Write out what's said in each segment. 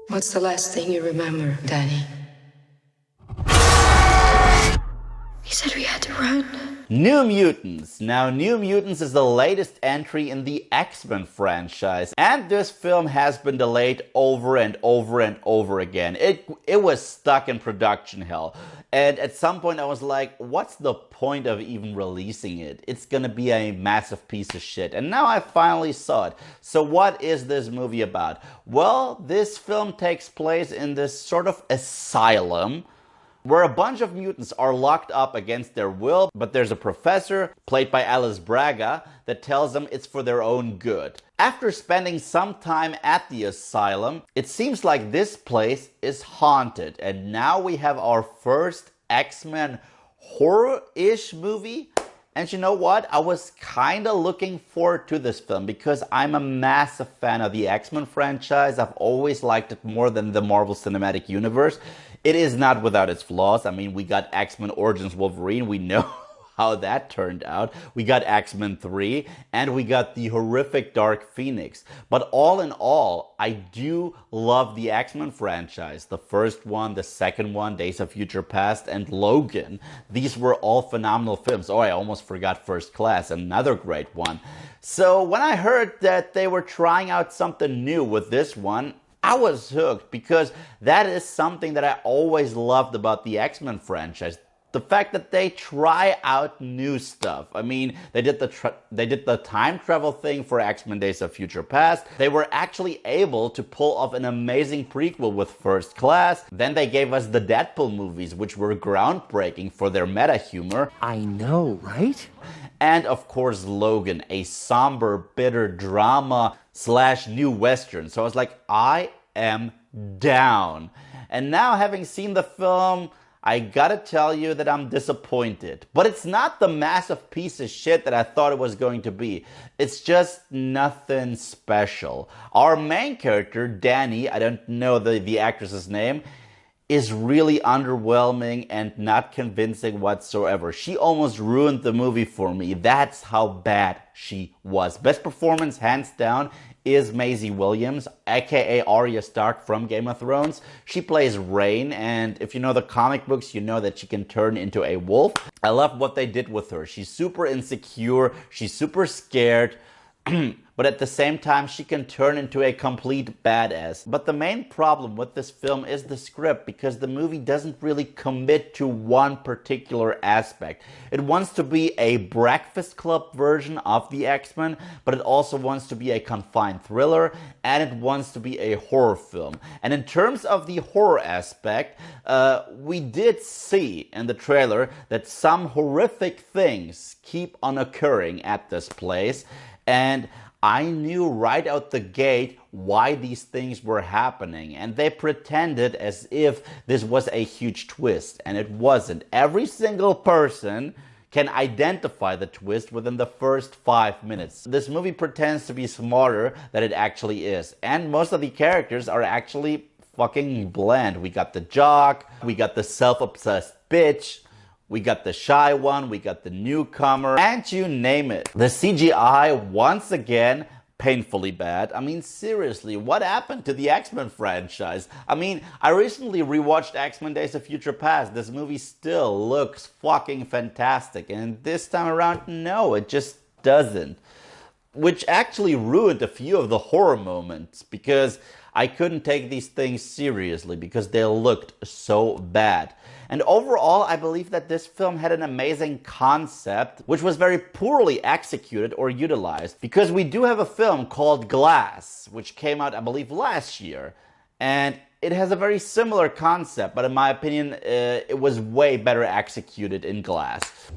What's the last thing you remember, Danny? He said we had to run. New Mutants. Now, New Mutants is the latest entry in the X-Men franchise, and this film has been delayed over and over and over again. It was stuck in production hell, and at some point I was like, what's the point of even releasing it? It's gonna be a massive piece of shit, and now I finally saw it. So what is this movie about? Well, this film takes place in this sort of asylum where a bunch of mutants are locked up against their will, but there's a professor, played by Alice Braga, that tells them it's for their own good. After spending some time at the asylum, it seems like this place is haunted, and now we have our first X-Men horror-ish movie. And you know what? I was kinda looking forward to this film because I'm a massive fan of the X-Men franchise. I've always liked it more than the Marvel Cinematic Universe. It is not without its flaws. I mean, we got X-Men Origins Wolverine. We know how that turned out. We got X-Men 3, and we got the horrific Dark Phoenix. But all in all, I do love the X-Men franchise. The first one, the second one, Days of Future Past, and Logan. These were all phenomenal films. Oh, I almost forgot First Class, another great one. So when I heard that they were trying out something new with this one, I was hooked because that is something that I always loved about the X-Men franchise. The fact that they try out new stuff. I mean, they did the time travel thing for X-Men Days of Future Past. They were actually able to pull off an amazing prequel with First Class. Then they gave us the Deadpool movies, which were groundbreaking for their meta humor. I know, right? And of course Logan, a somber, bitter drama / new western. So I was like, I am down. And now having seen the film, I gotta tell you that I'm disappointed. But it's not the massive piece of shit that I thought it was going to be. It's just nothing special. Our main character, Danny, I don't know the actress's name, is really underwhelming and not convincing whatsoever. She almost ruined the movie for me. That's how bad she was. Best performance, hands down, is Maisie Williams, aka Arya Stark from Game of Thrones. She plays Rain, and if you know the comic books, you know that she can turn into a wolf. I love what they did with her. She's super insecure, she's super scared, but at the same time, she can turn into a complete badass. But the main problem with this film is the script, because the movie doesn't really commit to one particular aspect. It wants to be a Breakfast Club version of the X-Men, but it also wants to be a confined thriller, and it wants to be a horror film. And in terms of the horror aspect, we did see in the trailer that some horrific things keep on occurring at this place, and I knew right out the gate why these things were happening, and they pretended as if this was a huge twist, and it wasn't. Every single person can identify the twist within the first 5 minutes. This movie pretends to be smarter than it actually is, and most of the characters are actually fucking bland. We got the jock, we got the self-obsessed bitch, we got the shy one, we got the newcomer, and you name it. The CGI, once again, painfully bad. I mean, seriously, what happened to the X-Men franchise? I mean, I recently rewatched X-Men Days of Future Past. This movie still looks fucking fantastic, and this time around, no, it just doesn't. Which actually ruined a few of the horror moments, because I couldn't take these things seriously because they looked so bad. And overall, I believe that this film had an amazing concept, which was very poorly executed or utilized. Because we do have a film called Glass, which came out, I believe, last year. And it has a very similar concept, but in my opinion, it was way better executed in Glass.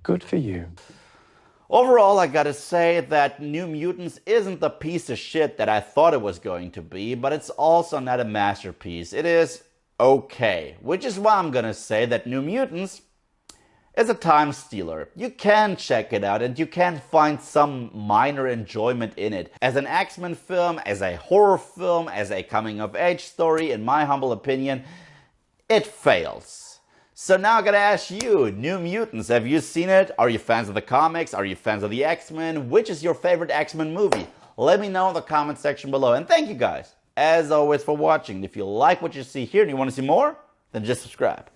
Good for you. Overall, I gotta say that New Mutants isn't the piece of shit that I thought it was going to be, but it's also not a masterpiece. It is okay, which is why I'm gonna say that New Mutants is a time stealer. You can check it out and you can find some minor enjoyment in it. As an X-Men film, as a horror film, as a coming-of-age story, in my humble opinion, it fails. So now I gotta ask you, New Mutants, have you seen it? Are you fans of the comics? Are you fans of the X-Men? Which is your favorite X-Men movie? Let me know in the comment section below. And thank you guys, as always, for watching. If you like what you see here and you want to see more, then just subscribe.